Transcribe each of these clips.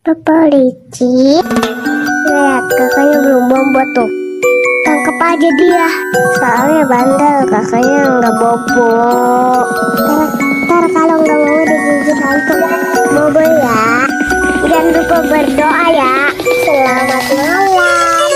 Papa licik. Lihat kakaknya belum bobo tuh. Tangkap aja dia. Soalnya bandel kakaknya nggak bobo. Ntar kalau nggak mau digigit hantu bobo ya. Jangan lupa berdoa ya. Selamat malam.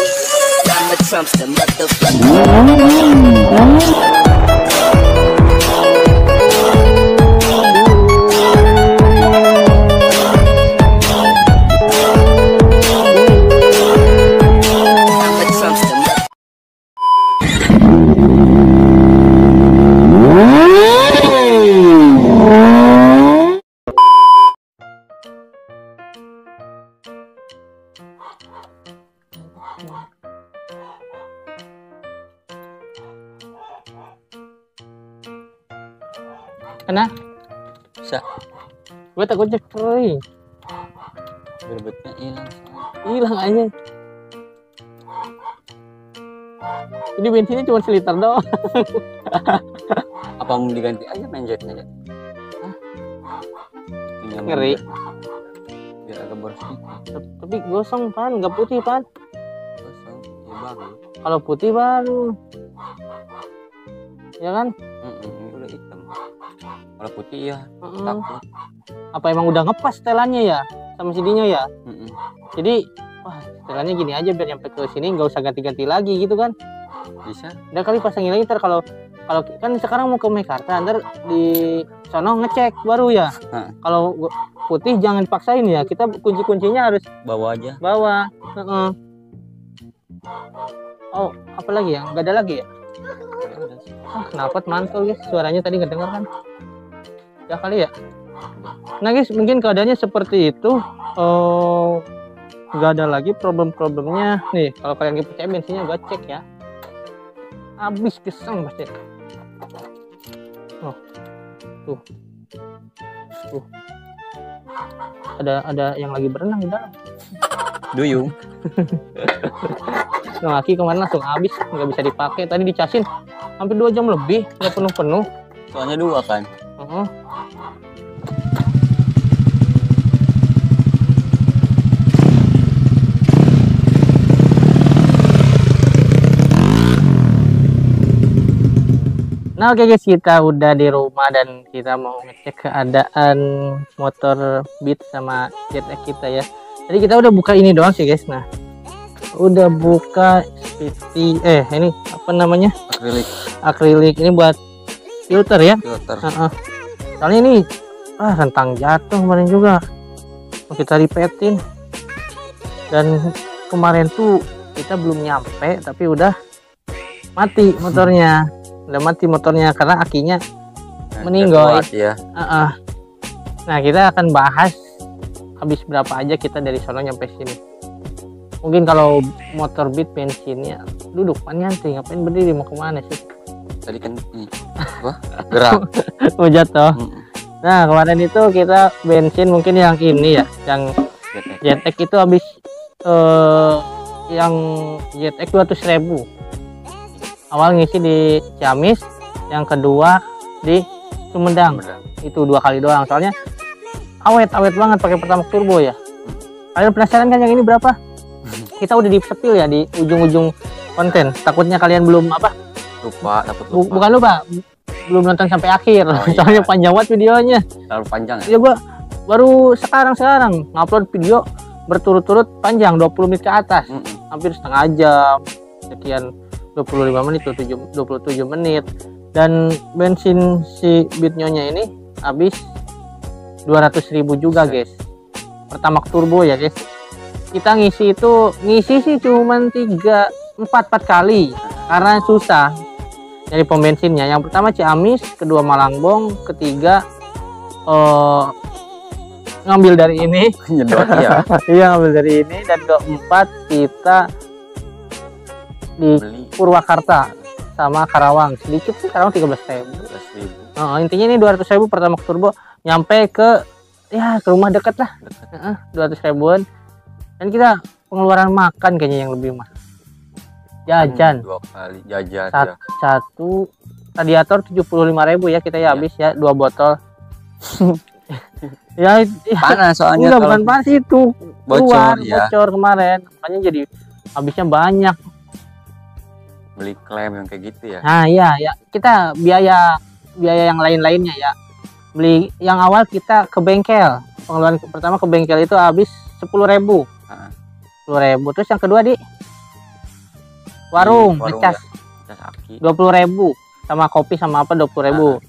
Kena? Bisa. Gue takutnya kering. Berbetnya hilang. Hilang aja. Ini bensinnya cuma seliter doang. Apa mau diganti aja main jetnya aja? Ngeri. Biar agak bersih. Tapi gosong Pan, nggak putih Pan. Kosong, ya bagus. Kalau putih baru. Ya kan? Ini udah hitam. Kalau putih ya Mm-mm. takut. Apa emang udah ngepas setelannya ya sama CD-nya ya? Mm-mm. Jadi wah setelannya gini aja biar nyampe ke sini nggak usah ganti-ganti lagi gitu kan? Bisa. Udah kali pasangin lagi ntar kalau kan sekarang mau ke Mekarta ntar di sono ngecek baru ya. Kalau putih jangan dipaksain ya, kita kunci-kuncinya harus Bawa aja. bawa. Oh apa lagi ya, nggak ada lagi ya? Ya udah sih. Kenapa mantul guys, suaranya tadi nggak dengar kan? Ya kali ya. Nah guys, mungkin keadaannya seperti itu. Nggak ada lagi problem-problemnya nih. Kalau kalian nggak percaya bensinnya gue cek ya, habis gesang pasti. Oh tuh ada yang lagi berenang di dalam. Duyung. Nah, Aki kemarin langsung habis, nggak bisa dipakai. Tadi dicasin hampir 2 jam lebih, nggak penuh-penuh. Soalnya 2 kan. Nah oke guys, kita udah di rumah dan kita mau ngecek keadaan motor Beat sama ZX kita ya. Jadi kita udah buka ini doang sih guys. Nah udah buka ini apa namanya, akrilik ini buat filter ya. Filter. Soalnya ini rentang jatuh kemarin juga, mau kita ripetin. Dan kemarin tuh kita belum nyampe tapi udah mati motornya. Udah mati motornya karena akinya meninggoy ya. Nah kita akan bahas habis berapa aja kita dari sono nyampe sini. Mungkin kalau motor Beat bensinnya duduk pan nyantai, ngapain berdiri, mau kemana sih? Tadi kan wah gerak. Mau jatuh. Nah kemarin itu kita bensin mungkin yang ini ya, yang ZX itu habis yang ZX 200.000. Awal ngisi di Ciamis, yang kedua di Sumedang. Itu 2 kali doang. Soalnya awet banget pakai Pertamax turbo ya. Kalian penasaran kan yang ini berapa? Kita udah di sepil ya di ujung-ujung konten. Takutnya kalian belum lupa. Bukan lupa, belum nonton sampai akhir. Soalnya panjang banget videonya. Terlalu panjang ya? Ya gua baru sekarang ngupload video berturut-turut panjang 20 menit ke atas. Hampir setengah jam. Sekian 25 menit, 27 menit. Dan bensin si Beat Nyonya ini habis 200.000 juga guys. Pertamax turbo ya guys. Kita ngisi sih cuman 4 kali karena susah dari pom bensinnya. Yang pertama Ciamis, kedua Malangbong, ketiga ngambil dari ini. Nyedot ya. Iya ngambil dari ini, dan keempat kita di Purwakarta sama Karawang. Sedikit sih Karawang 13.000. Intinya ini 200.000 Pertamax turbo nyampe ke rumah dekat lah. 200.000-an. Dan kita pengeluaran makan kayaknya yang lebih mahal. Jajan 2 kali jajan. Satu radiator 75.000 ya kita ya habis ya 2 botol. Ya panas soalnya. enggak, bukan panas itu. keluar, ya. bocor kemarin. Makanya jadi habisnya banyak. Beli klem yang kayak gitu ya. Nah, iya ya. Kita biaya yang lain-lainnya ya. Beli yang awal kita ke bengkel. Pengeluaran pertama ke bengkel itu habis 10.000. Heeh. 10.000. Terus yang kedua di warung ngecas Ngecas aki 20.000 sama kopi sama apa 20.000.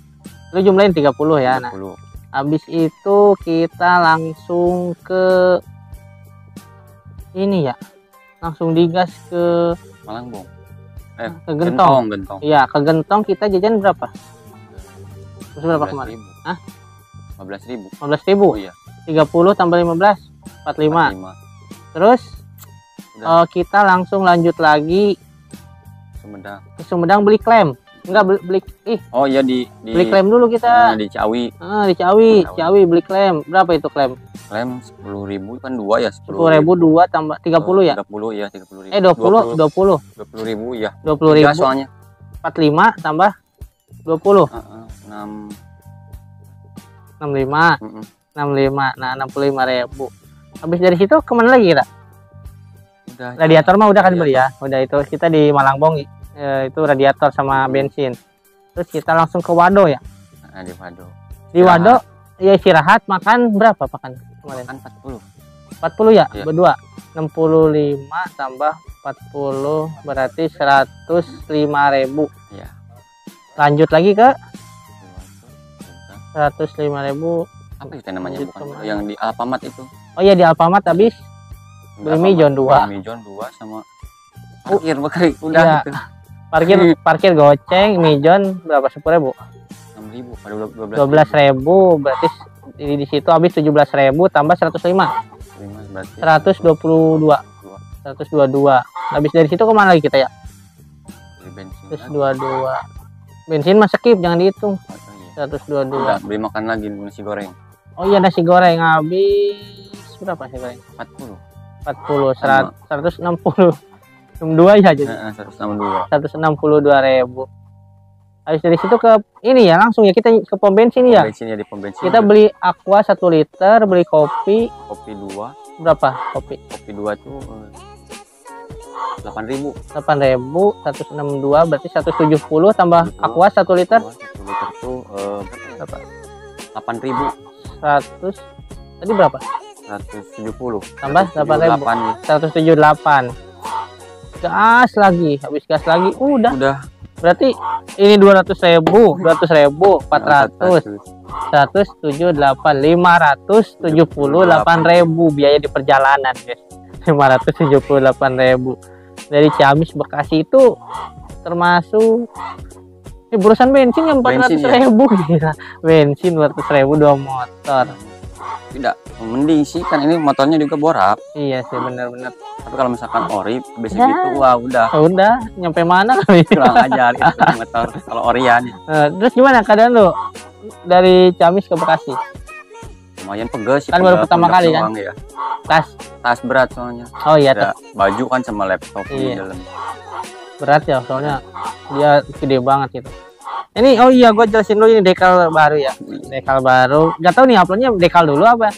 Lu jumlahin 30 ya. Nah, 30. habis itu kita langsung ke ini ya. Langsung digas ke Malangbong. Gentong. Gentong. Iya, ke Gentong kita jajan berapa? Terus berapa kemarin? 15.000. Hah? 15.000. 15.000. Oh iya. 30 tambah 15 45. 45. Terus Udah. kita langsung lanjut lagi Sumedang. ke Sumedang beli klem. Enggak beli Oh iya beli klem dulu kita. di Ciawi. Di Ciawi beli klem. Berapa itu klem? Klem 10.000 kan 2 ya, 10.000 2 tambah 30 ya? 30 ya, 30.000. 20 20.000 ya. 20.000 Tiga soalnya. 45 tambah 20 6. 65 Heeh. 65. Nah, 65.000. Habis dari situ kemana lagi kita? Udah. Radiator mah udah kan beli ya. Udah itu kita di Malangbong itu radiator sama bensin. Terus kita langsung ke Wado ya. Nah, di Wado. Di Wado ya istirahat, makan berapa makan kemarin? Kan 40. 40 ya, Iya. berdua. 65 tambah 40 berarti 105.000. Iya. Lanjut lagi ke Udah. 105.000. Apa itu namanya, Lanjut bukan kemana? yang di Alfamart itu? Oh iya, di Alfamart habis beli Alfamart, mijon 2. beli mijon 2 sama parkir bakal udah Iya. gitu. Parkir goceng mijon berapa? 10.000. 6.000 pada 12.000 berarti di situ habis 17.000 tambah 105. 5 berarti 122. 122. Habis dari situ kemana lagi kita ya? beli bensin. Terus 22. Bensin mah skip, jangan dihitung. Oh, iya. 122. Udah beli makan lagi nasi goreng Oh iya, nasi goreng habis berapa nasi goreng? 40. 40, Sama. 160. 62 ya jadi. 162. 162.000. Habis dari situ ke ini ya, langsung ya kita ke pom bensin ya. Bensin ya, di pom bensin. Kita beli aqua 1 liter, beli kopi kopi 2. berapa? Kopi Kopi 2 tuh 8.000. 8.000, 162 berarti 170 tambah aqua 1 liter 1 liter tuh berapa? 8.000. 100. Tadi berapa? 170 Tambah 8.000. 178. Gas lagi, habis gas lagi udah. berarti ini 200.000, 400, 178, 578.000 biaya di perjalanan guys. 578.000 dari Ciamis Bekasi itu termasuk burusan bensin yang 400.000 gila. Bensin 200.000 2 motor. Tidak, mending sih kan ini motornya juga borak. Iya sih, benar-benar. Tapi kalau misalkan ori basic Ya. gitu, wah udah Udah nyampe mana kali? kurang ajar itu motor kalau orian. Terus gimana keadaan lu dari Ciamis ke Bekasi? Lumayan peges sih. Kan baru pertama kali kan? Ya. Tas berat soalnya. oh iya, Ada baju kan sama laptop di Iya. dalam. berat ya soalnya dia gede banget gitu. Ini oh iya, gue jelasin dulu ini dekal baru ya. Dekal baru. Gak tahu nih uploadnya dekal dulu apa?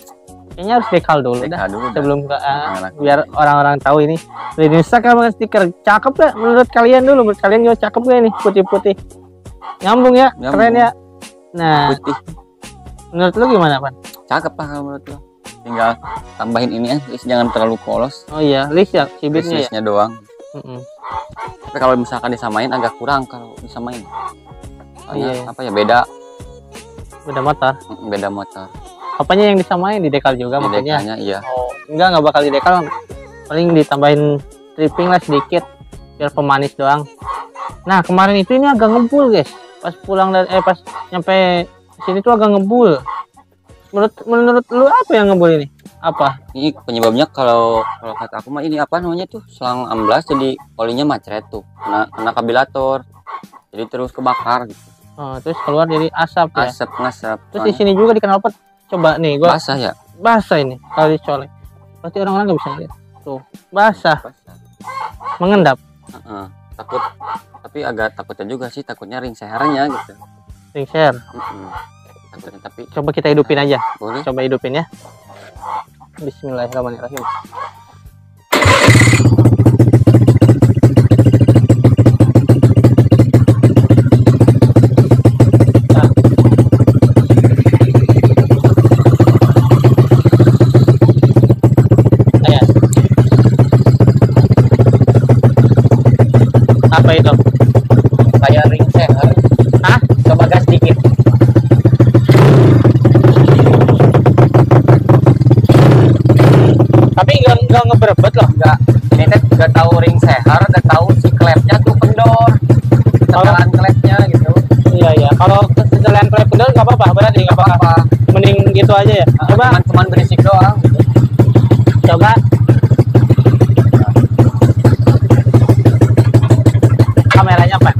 Kayaknya harus dekal dulu dah. Dekal dulu dah. Sebelum Enak. biar orang-orang tahu ini. Di Instagram stiker cakep gak menurut kalian dulu? Menurut kalian juga cakep gak ini putih-putih? Nyambung ya, Nyambung. keren ya. Nah, Putih. menurut lu gimana, Pan? Cakep lah kalau menurut lo. Tinggal tambahin ini ya, jangan terlalu polos. Oh iya, list ya, cibitnya ya. Listnya doang. Mm-mm. Tapi kalau misalkan disamain agak kurang kalau disamain. Soalnya Iya. apa ya, beda Motor. beda motor. Apanya yang disamain di dekal juga Di maksudnya? dekalnya iya. Oh, enggak bakal di dekal. Paling ditambahin tripping lah sedikit biar pemanis doang. Nah, kemarin itu ini agak ngebul, guys. Pas pulang dari pas nyampe sini tuh agak ngebul. Menurut lu apa yang ngebul ini? Apa? Ini penyebabnya kalau kata aku mah ini apa namanya tuh, selang amblas jadi olinya macet tuh. Kena kabilator. Jadi terus kebakar gitu. Oh, terus keluar jadi asap ya. Asap ngasap. Terus di sini juga di knalpot. Coba nih, gua basah ya. basah ini kalau dicolek. Berarti orang-orang nggak bisa lihat. Tuh, basah, Basah. mengendap. Heeh. Takut, tapi agak takutnya juga sih, takutnya ring sehernya gitu. Ring share. Takutnya, tapi Coba kita hidupin aja. boleh. Coba hidupin ya. Bismillahirrahmanirrahim. Nah. Ayan. Apa itu? Kayak ring seher. Hah? Coba gas dikit. Tapi nggak ngeberebet loh. Ini teh nggak tahu ring seher, nggak tahu si klepnya tuh kendor. Setelan klepnya gitu. Iya iya. Kalau kesalahan klep kendor nggak apa-apa, berarti nggak apa-apa. Mending gitu aja ya. Coba, Cuman berisik doang. coba. Kameranya apa?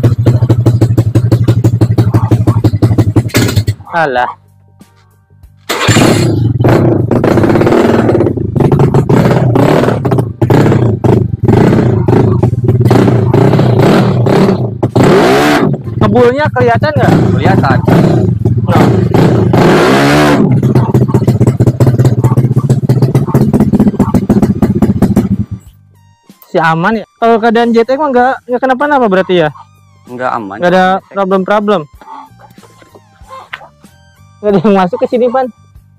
Alah. Ngebulnya kelihatan nggak? Kelihatan. Nah. Si aman ya. Kalau keadaan JTX mah nggak kenapa-napa berarti ya? Nggak aman. Nggak ada problem-problem. Nggak ada yang masuk ke sini, Pan.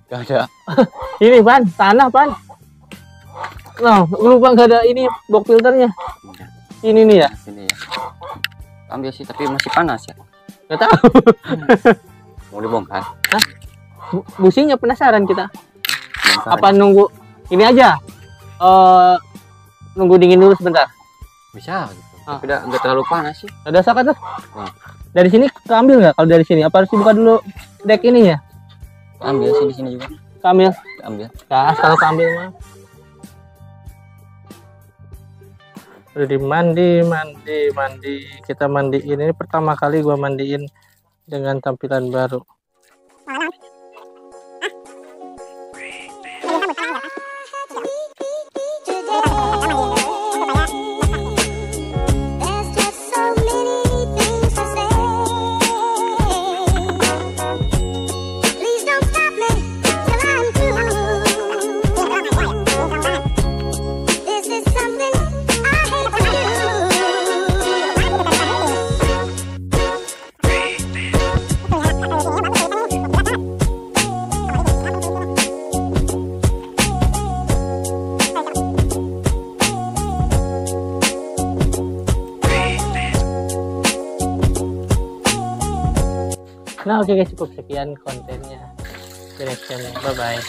Nggak ada. Ini, Pan, tanah, Pan. Nah, lupa nggak ada ini box filternya. Ini nih ya. Ini ya. Ambil sih, tapi masih panas ya. Nggak tahu. Mau dibongkar. Businya penasaran kita. Bongkar Apa nunggu ini aja? Nunggu dingin dulu sebentar. bisa gitu. Tapi nggak terlalu panas sih. Ada sakat tuh. Hmm. Dari sini keambil nggak? Kalau dari sini, apa harus dibuka dulu deck ini ya? Ambil sih di sini juga. Keambil. Ambil. Nah, kalau keambil mah. Udah mandi. Kita mandiin. Ini pertama kali gua mandiin dengan tampilan baru. Nah, oke guys, cukup sekian kontennya. The next channel. Bye bye.